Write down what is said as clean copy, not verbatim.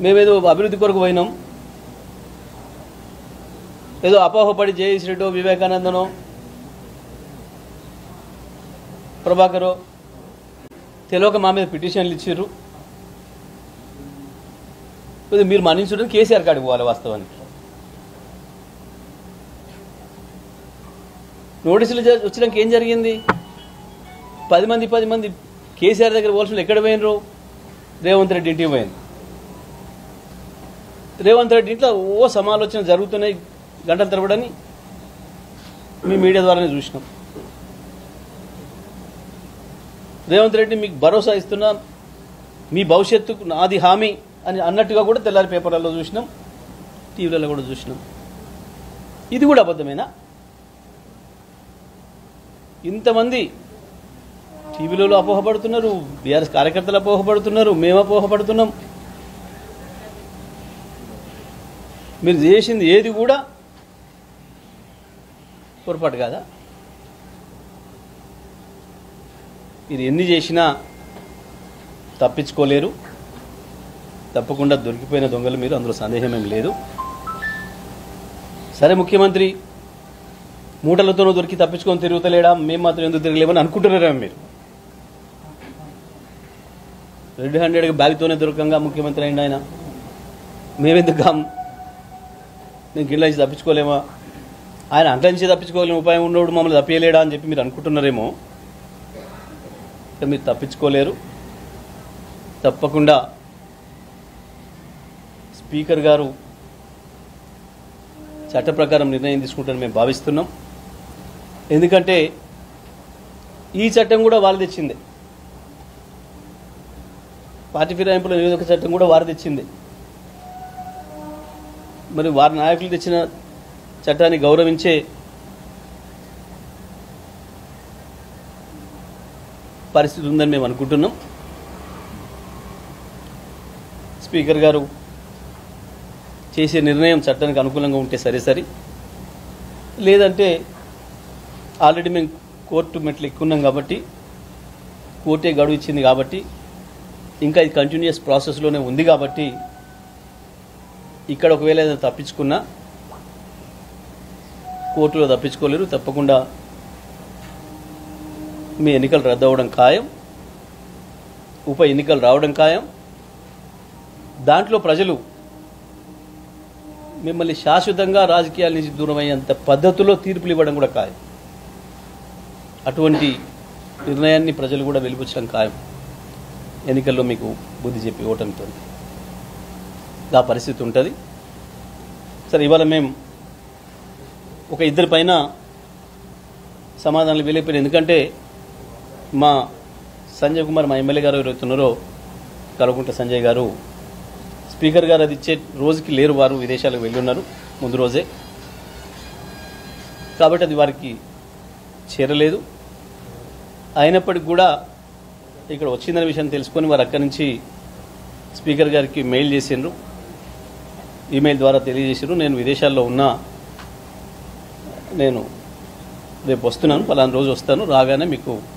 మేమేదో అభివృద్ధి కొరకు పోయినాం, ఏదో అపోహపడి జేఈసీ రెడ్డో వివేకానందనో ప్రభాకరో తెలియక మా మీద పిటిషన్లు ఇచ్చారు. మీరు మన్నించడం కేసీఆర్ కాడికి పోవాలి. వాస్తవానికి నోటీసులు వచ్చినాక ఏం జరిగింది? 10 మంది కేసీఆర్ దగ్గర పోల్సిన ఎక్కడ పోయినరు? రేవంత్ రెడ్డి ఇంటికి పోయింది. రేవంత్ రెడ్డి ఇంట్లో ఓ సమాలోచన జరుగుతున్నాయి గంటల తరబడని మీ మీడియా ద్వారానే చూసినాం. రేవంత్ రెడ్డి మీకు భరోసా ఇస్తున్నా, మీ భవిష్యత్తుకు నాది హామీ అని అన్నట్టుగా కూడా తెల్లారి పేపర్లలో చూసినాం, టీవీలలో కూడా చూసినాం. ఇది కూడా అబద్ధమేనా? ఇంతమంది టీవీలలో అపోహపడుతున్నారు, బీఆర్ఎస్ కార్యకర్తలు అపోహపడుతున్నారు, మేము అపోహపడుతున్నాం. మీరు చేసింది ఏది కూడా పొరపాటు కాదా? మీరు ఎన్ని చేసినా తప్పించుకోలేరు. తప్పకుండా దొరికిపోయిన దొంగలు మీరు, అందులో సందేహమేం లేదు. సరే, ముఖ్యమంత్రి మూటలతోనూ దొరికి తప్పించుకొని తిరుగుతలేడా, మేము మాత్రం ఎందుకు తిరగలేమని అనుకుంటున్నారేమో మీరు. రెడ్ హ్యాండెడ్గా బ్యాగ్తోనే దొరకంగా ముఖ్యమంత్రి అయింది ఆయన. మేమెందుకు నేను గిళ్ళ నుంచి తప్పించుకోలేమా, ఆయన అంట్ల నుంచి తప్పించుకోలేము ఉపాయం ఉన్నోడు మమ్మల్ని తప్పియలేడా అని చెప్పి మీరు అనుకుంటున్నారేమో. మీరు తప్పించుకోలేరు. తప్పకుండా స్పీకర్ గారు చట్ట ప్రకారం నిర్ణయం తీసుకుంటారని మేము భావిస్తున్నాం. ఎందుకంటే ఈ చట్టం కూడా వారు తెచ్చింది, పార్టీ ఫిరాయింపుల నిరోధక చట్టం కూడా వారు తెచ్చింది. మరి వారి నాయకులు తెచ్చిన చట్టాన్ని గౌరవించే పరిస్థితి ఉందని మేము అనుకుంటున్నాం. స్పీకర్ గారు చేసే నిర్ణయం చట్టానికి అనుకూలంగా ఉంటే సరే, లేదంటే ఆల్రెడీ మేము కోర్టు మెట్లు ఎక్కున్నాం కాబట్టి, కోర్టే గడువు ఇచ్చింది కాబట్టి, ఇంకా ఇది కంటిన్యూస్ ప్రాసెస్లోనే ఉంది కాబట్టి, ఇక్కడ ఒకవేళ ఏదైనా తప్పించుకున్నా కోర్టులో తప్పించుకోలేరు. తప్పకుండా మీ ఎన్నికలు రద్దు అవ్వడం ఖాయం, ఉప ఎన్నికలు రావడం ఖాయం. దాంట్లో ప్రజలు మిమ్మల్ని శాశ్వతంగా రాజకీయాల నుంచి దూరం అయ్యేంత పద్ధతిలో తీర్పులు ఇవ్వడం కూడా ఖాయం. అటువంటి నిర్ణయాన్ని ప్రజలు కూడా వెలిపుచ్చడం ఖాయం. ఎన్నికల్లో మీకు బుద్ధి చెప్పి ఓటమితో ఆ పరిస్థితి ఉంటుంది. సరే, ఇవాళ మేము ఒక ఇద్దరి పైన సమాధానాలు వెళ్ళిపోయినాయి. ఎందుకంటే మా సంజయ్ కుమార్, మా ఎమ్మెల్యే గారు ఎవరైతున్నారో కల్వకుంట్ల సంజయ్ గారు, స్పీకర్ గారు అది ఇచ్చే రోజుకి లేరు, వారు విదేశాలకు వెళ్ళి ఉన్నారు ముందు రోజే. కాబట్టి అది వారికి చేరలేదు. అయినప్పటికీ కూడా ఇక్కడ వచ్చిందనే విషయం తెలుసుకొని వారు అక్కడి నుంచి స్పీకర్ గారికి మెయిల్ చేసిండ్రు, ఈమెయిల్ ద్వారా తెలియజేసారు, నేను విదేశాల్లో ఉన్నా, నేను రేపు వస్తున్నాను, పలానా రోజు వస్తాను, రాగానే మీకు